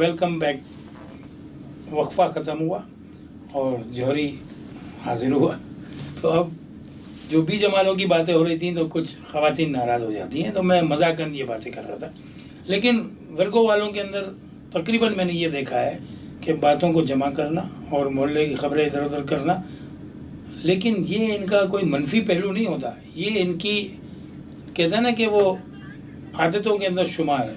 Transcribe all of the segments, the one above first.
Welcome back. वक्फा ख़त्म हुआ और जौहरी हाजिर हुआ। तो अब जो बी जमालों की बातें हो रही थी तो कुछ ख़वातीन नाराज़ हो जाती हैं, तो मैं मजाकन ये बातें कर रहा था। लेकिन वर्गो वालों के अंदर तकरीबन मैंने ये देखा है कि बातों को जमा करना और मोहल्ले की खबरें इधर उधर करना, लेकिन ये इनका कोई मनफी पहलू नहीं होता। ये इनकी कहते हैं ना कि वो आदतों के अंदर शुमार है,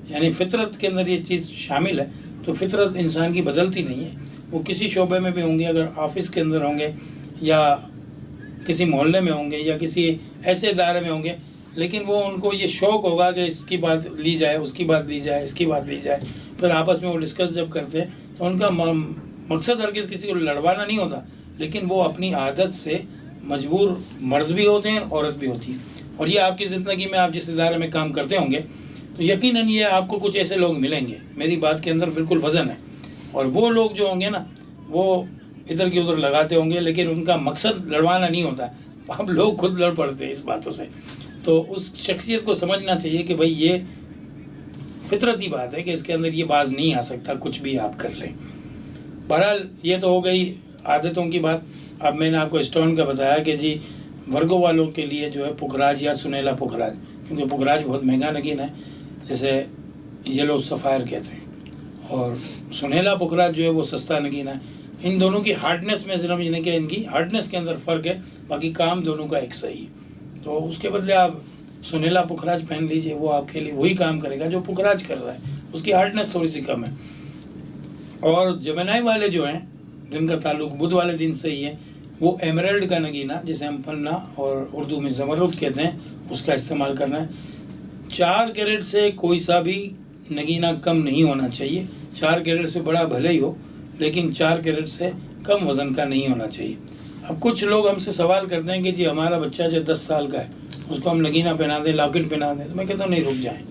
यानी फितरत के अंदर ये चीज़ शामिल है। तो फितरत इंसान की बदलती नहीं है। वो किसी शोबे में भी होंगे, अगर ऑफिस के अंदर होंगे या किसी मोहल्ले में होंगे या किसी ऐसे इदारे में होंगे, लेकिन वो उनको ये शौक़ होगा कि इसकी बात ली जाए, उसकी बात ली जाए, इसकी बात ली जाए। फिर आपस में वो डिस्कस जब करते हैं तो उनका मकसद हरगिज़ किसी को लड़वाना नहीं होता, लेकिन वो अपनी आदत से मजबूर मर्द भी होते हैं, औरत भी होती है। और ये आपकी ज़िंदगी में आप जिस इदारे में काम करते होंगे तो यकीनन ये आपको कुछ ऐसे लोग मिलेंगे, मेरी बात के अंदर बिल्कुल वज़न है। और वो लोग जो होंगे ना, वो इधर की उधर लगाते होंगे, लेकिन उनका मकसद लड़वाना नहीं होता। अब लोग खुद लड़ पड़ते हैं इस बातों से। तो उस शख्सियत को समझना चाहिए कि भाई ये फितरती बात है कि इसके अंदर ये बाज नहीं आ सकता, कुछ भी आप कर लें। बहरहाल ये तो हो गई आदतों की बात। अब मैंने आपको स्टोन का बताया कि जी वर्गों वालों के लिए जो है पुखराज या सुनेला पुखराज, क्योंकि पुखराज बहुत महंगा नगीन है, जैसे येलो सफ़ायर कहते हैं, और सुनेला पुखराज जो है वो सस्ता नगीन है। इन दोनों की हार्डनेस में सिर्फ यानी कि इनकी हार्डनेस के अंदर फ़र्क है, बाकी काम दोनों का एक सही। तो उसके बदले आप सुनेला पुखराज पहन लीजिए, वो आपके लिए वही काम करेगा जो पुखराज कर रहा है, उसकी हार्डनेस थोड़ी सी कम है। और जमेनाई वाले जो हैं जिनका ताल्लुक बुध वाले दिन से ही है, वो एमरल्ड का नगीना, जिसे हम पन्ना और उर्दू में ज़मरुद कहते हैं, उसका इस्तेमाल करना है। 4 कैरेट से कोई सा भी नगीना कम नहीं होना चाहिए। 4 कैरेट से बड़ा भले ही हो, लेकिन 4 कैरेट से कम वज़न का नहीं होना चाहिए। अब कुछ लोग हमसे सवाल करते हैं कि जी हमारा बच्चा जो 10 साल का है उसको हम नगीना पहना दें, लॉकेट पहना दें। तो मैं कहता हूँ नहीं, रुक जाएँ।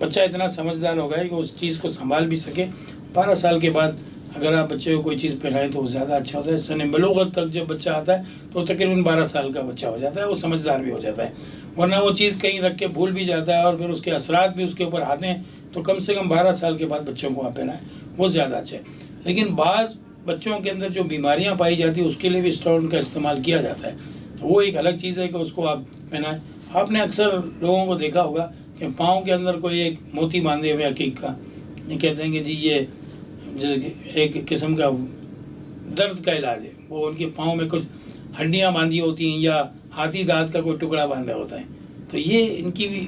बच्चा इतना समझदार हो गया है कि उस चीज़ को संभाल भी सके। 12 साल के बाद अगर आप बच्चे को कोई चीज़ पहनाएं तो वो ज़्यादा अच्छा होता है। सने बलूगत तक जब बच्चा आता है तो तकरीबन 12 साल का बच्चा हो जाता है, वो समझदार भी हो जाता है। वरना वो चीज़ कहीं रख के भूल भी जाता है और फिर उसके असरात भी उसके ऊपर आते हैं। तो कम से कम 12 साल के बाद बच्चों को आप पहनाएं, वो ज़्यादा अच्छा है। लेकिन बाज़ बच्चों के अंदर जो बीमारियाँ पाई जाती है उसके लिए भी स्टोन का इस्तेमाल किया जाता है, तो वो एक अलग चीज़ है कि उसको आप पहनाएं। आपने अक्सर लोगों को देखा होगा कि पाँव के अंदर कोई एक मोती बांधे हुए हकीक का, ये कहते हैं कि जी ये एक किस्म का दर्द का इलाज है। वो उनके पाँव में कुछ हड्डियाँ बांधी होती हैं या हाथी दांत का कोई टुकड़ा बांधा होता है। तो ये इनकी भी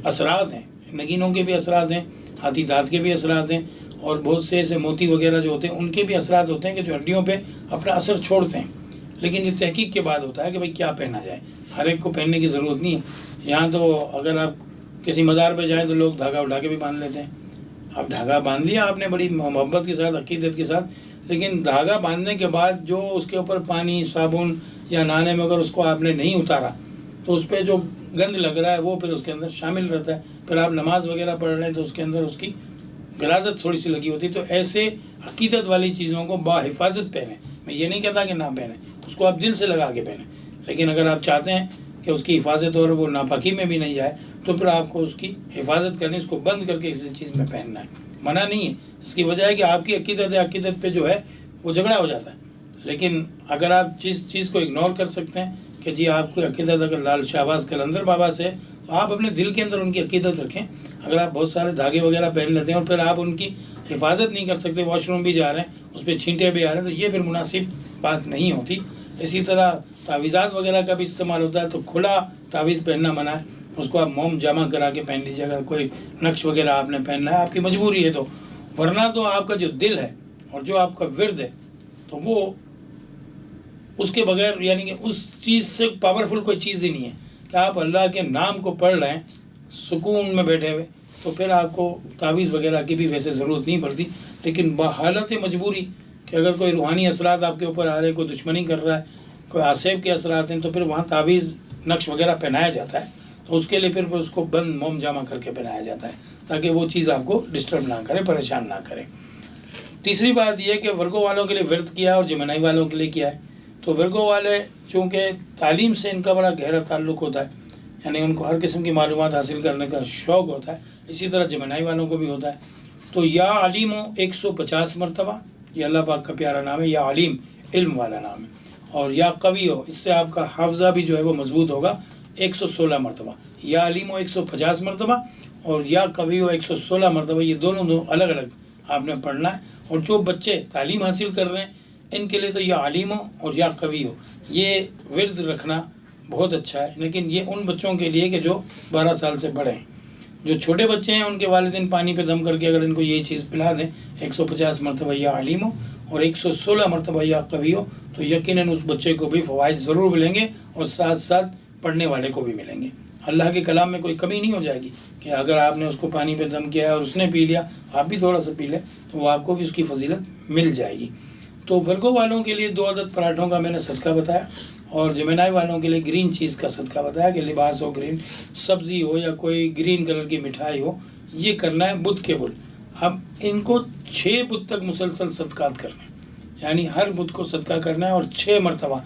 असरात हैं, नगीनों के भी असरात हैं, हाथी दांत के भी असरात हैं, और बहुत से ऐसे मोती वगैरह जो होते हैं उनके भी असरात होते हैं कि जो हड्डियों पे अपना असर छोड़ते हैं। लेकिन ये तहकीक के बाद होता है कि भाई क्या पहना जाए। हर एक को पहनने की ज़रूरत नहीं है। यहाँ तो अगर आप किसी मज़ार पे जाएँ तो लोग धागा उठा के भी बांध लेते हैं। अब धागा बांध लिया आपने बड़ी मोहब्बत के साथ, अकीदत के साथ, लेकिन धागा बांधने के बाद जो उसके ऊपर पानी साबुन या नहाने में अगर उसको आपने नहीं उतारा तो उस पर जो गंद लग रहा है वो फिर उसके अंदर शामिल रहता है। फिर आप नमाज वगैरह पढ़ रहे हैं तो उसके अंदर उसकी गलाजत थोड़ी सी लगी होती है। तो ऐसे अकीदत वाली चीज़ों को बाहिफाजत पहने। मैं ये नहीं कहता कि ना पहने, उसको आप दिल से लगा के पहने, लेकिन अगर आप चाहते हैं कि उसकी हिफाजत और वो नापाकी में भी नहीं जाए तो फिर आपको उसकी हिफाजत करनी, उसको बंद करके किसी चीज़ में पहनना है। मना नहीं है, इसकी वजह है कि आपकी अकीदत है, अकीदत पे जो है वो झगड़ा हो जाता है। लेकिन अगर आप जिस चीज़ को इग्नोर कर सकते हैं कि जी आपकी अकीदत अगर लाल शाहबाज कलंदर बाबा से, तो आप अपने दिल के अंदर उनकी अकीदत रखें। अगर आप बहुत सारे धागे वगैरह पहन लेते हैं और फिर आप उनकी हिफाजत नहीं कर सकते, वॉशरूम भी जा रहे हैं, उस पर छींटे भी आ रहे हैं, तो ये फिर मुनासिब बात नहीं होती। इसी तरह तावीज़ात वगैरह का भी इस्तेमाल होता है, तो खुला तावीज़ पहनना मना है, उसको आप मोम जमा करा के पहन लीजिए। अगर कोई नक्श वगैरह आपने पहनना है, आपकी मजबूरी है तो, वरना तो आपका जो दिल है और जो आपका विर्द है तो वो उसके बगैर, यानी कि उस चीज़ से पावरफुल कोई चीज़ ही नहीं है कि आप अल्लाह के नाम को पढ़ रहे हैं सुकून में बैठे हुए, तो फिर आपको तावीज़ वगैरह की भी वैसे ज़रूरत नहीं पड़ती। लेकिन बहालत मजबूरी कि अगर कोई रूहानी असरात आपके ऊपर आ रहे हैं, कोई दुश्मनी कर रहा है, कोई आसेब के असरात हैं, तो फिर वहाँ तावीज़ नक्श वगैरह पहनाया जाता है। तो उसके लिए फिर उसको बंद मोम जामा करके पहनाया जाता है ताकि वो चीज़ आपको डिस्टर्ब ना करे, परेशान ना करे। तीसरी बात यह कि वर्गो वालों के लिए व्रत किया और जमनाई वालों के लिए किया है। तो वर्गो वाले चूँकि तालीम से इनका बड़ा गहरा ताल्लुक़ होता है, यानी उनको हर किस्म की मालूमात हासिल करने का शौक़ होता है, इसी तरह जमनाई वालों को भी होता है। تو یا علیم 150 مرتبہ، یہ اللہ پاک کا پیارا نام ہے، یا علیم علم والا نام ہے. اور یا قوی ہو، اس سے آپ کا حافظہ بھی جو ہے وہ مضبوط ہوگا، 116 مرتبہ. یا علیم 150 مرتبہ اور یا قوی ہو 116 مرتبہ. یہ دونوں الگ الگ آپ نے پڑھنا ہے. اور جو بچے تعلیم حاصل کر رہے ہیں ان کے لیے تو یا علیم ہو اور یا قوی ہو یہ ورد رکھنا بہت اچھا ہے. لیکن یہ ان بچوں کے لیے کہ جو 12 سال سے بڑے ہیں. جو چھوٹے بچے ہیں ان کے والدین پانی پہ دم کر کے اگر ان کو یہ چیز پلا دیں 150 مرتبہ یا علیم ہو اور 116 مرتبہ یا قوی ہو، تو یقیناً اس بچے کو بھی فوائد ضرور ملیں گے اور ساتھ ساتھ پڑھنے والے کو بھی ملیں گے. اللہ کے کلام میں کوئی کمی نہیں ہو جائے گی کہ اگر آپ نے اس کو پانی پہ دم کیا اور اس نے پی لیا، آپ بھی تھوڑا سا پی لیں تو وہ آپ کو بھی اس کی فضیلت مل جائے گی. تو ورگو والوں کے لیے 2 عدد پراٹھوں کا میں نے صدقہ بتایا، اور جمنائی والوں کے لیے گرین چیز کا صدقہ بتایا کہ لباس ہو گرین، سبزی ہو یا کوئی گرین کلر کی مٹھائی ہو، یہ کرنا ہے بدھ کے بدھ. اب ان کو 6 بدھ تک مسلسل صدقات کرنے، یعنی ہر بدھ کو صدقہ کرنا ہے اور 6 مرتبہ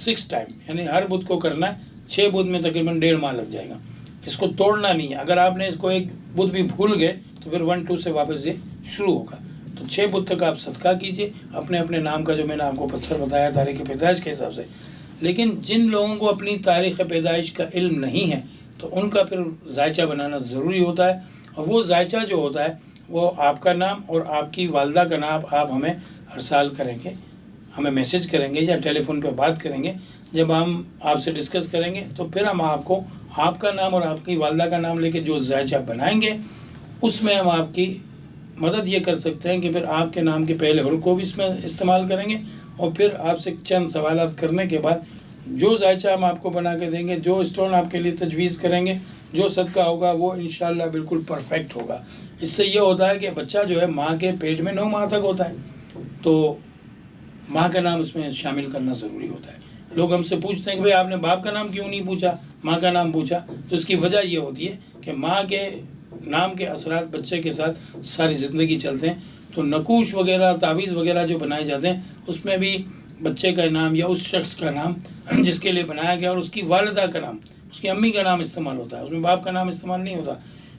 6 ٹائم، یعنی ہر بدھ کو کرنا ہے. 6 بدھ میں تقریباً 1.5 ماہ لگ جائے گا. اس کو توڑنا نہیں ہے. اگر آپ نے اس کو ایک بدھ بھی بھول گئے تو پھر 1 2 سے واپس یہ شروع ہوگا. تو 6 بدھ تک آپ صدقہ کیجئے اپنے اپنے نام کا، جو میں نے آپ کو پتھر بتایا تاریخ پیدائش کے حساب سے. لیکن جن لوگوں کو اپنی تاریخ پیدائش کا علم نہیں ہے تو ان کا پھر ذائچہ بنانا ضروری ہوتا ہے. اور وہ ذائچہ جو ہوتا ہے وہ آپ کا نام اور آپ کی والدہ کا نام آپ ہمیں ارسال کریں گے، ہمیں میسج کریں گے یا ٹیلی فون پہ بات کریں گے. جب ہم آپ سے ڈسکس کریں گے تو پھر ہم آپ کو آپ کا نام اور آپ کی والدہ کا نام لے کے جو ذائچہ بنائیں گے اس میں ہم آپ کی مدد یہ کر سکتے ہیں کہ پھر آپ کے نام کے پہلے حرف کو بھی اس میں استعمال کریں گے، اور پھر آپ سے چند سوالات کرنے کے بعد جو ذائچہ ہم آپ کو بنا کے دیں گے، جو اسٹون آپ کے لیے تجویز کریں گے، جو صدقہ ہوگا وہ انشاءاللہ بالکل پرفیکٹ ہوگا. اس سے یہ ہوتا ہے کہ بچہ جو ہے ماں کے پیٹ میں 9 ماہ تک ہوتا ہے تو ماں کا نام اس میں شامل کرنا ضروری ہوتا ہے. لوگ ہم سے پوچھتے ہیں کہ بھئی آپ نے باپ کا نام کیوں نہیں پوچھا، ماں کا نام پوچھا؟ تو اس کی وجہ یہ ہوتی ہے کہ ماں کے نام کے اثرات بچے کے ساتھ ساری زندگی چلتے ہیں. تو نقوش وغیرہ، تعویذ وغیرہ جو بنائے جاتے ہیں اس میں بھی بچے کا نام یا اس شخص کا نام جس کے لیے بنایا گیا اور اس کی والدہ کا نام، اس کی امی کا نام استعمال ہوتا ہے، اس میں باپ کا نام استعمال نہیں ہوتا.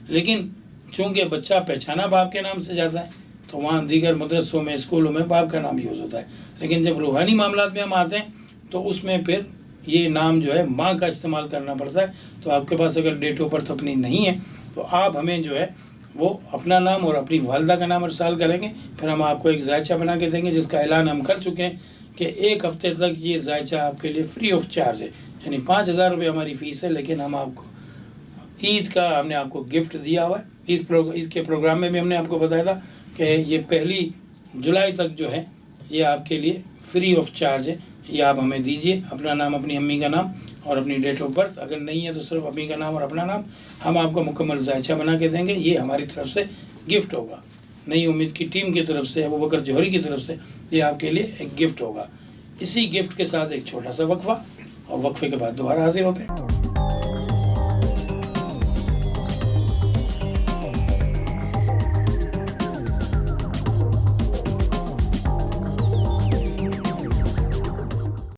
لیکن چونکہ بچہ پہچانا باپ کے نام سے جاتا ہے تو وہاں دیگر مدرسوں میں، اسکولوں میں باپ کا نام یوز ہوتا ہے. لیکن جب روحانی معاملات میں ہم آتے ہیں تو اس میں پھر یہ نام جو ہے ماں کا استعمال کرنا پڑتا ہے. تو آپ کے پاس اگر ڈیٹ آف برتھ اپنی نہیں ہے تو آپ ہمیں جو ہے وہ اپنا نام اور اپنی والدہ کا نام ارسال کریں گے. پھر ہم آپ کو ایک ذائچہ بنا کے دیں گے جس کا اعلان ہم کر چکے ہیں کہ 1 ہفتے تک یہ ذائچہ آپ کے لیے فری آف چارج ہے. یعنی 5,000 روپے ہماری فیس ہے، لیکن ہم آپ کو عید کا ہم نے آپ کو گفٹ دیا ہوا ہے. عید کے پروگرام میں بھی ہم نے آپ کو بتایا تھا کہ یہ 1 جولائی تک جو ہے یہ آپ کے لیے فری آف چارج ہے. یہ آپ ہمیں دیجئے اپنا نام، اپنی امی کا نام اور اپنی ڈیٹ آف برتھ. اگر نہیں ہے تو صرف امی کا نام اور اپنا نام. ہم آپ کو مکمل ذائچہ بنا کے دیں گے. یہ ہماری طرف سے گفٹ ہوگا، نئی امید کی ٹیم کی طرف سے، ابوبکر جوہری کی طرف سے یہ آپ کے لیے ایک گفٹ ہوگا. اسی گفٹ کے ساتھ ایک چھوٹا سا وقفہ، اور وقفے کے بعد دوبارہ حاضر ہوتے ہیں.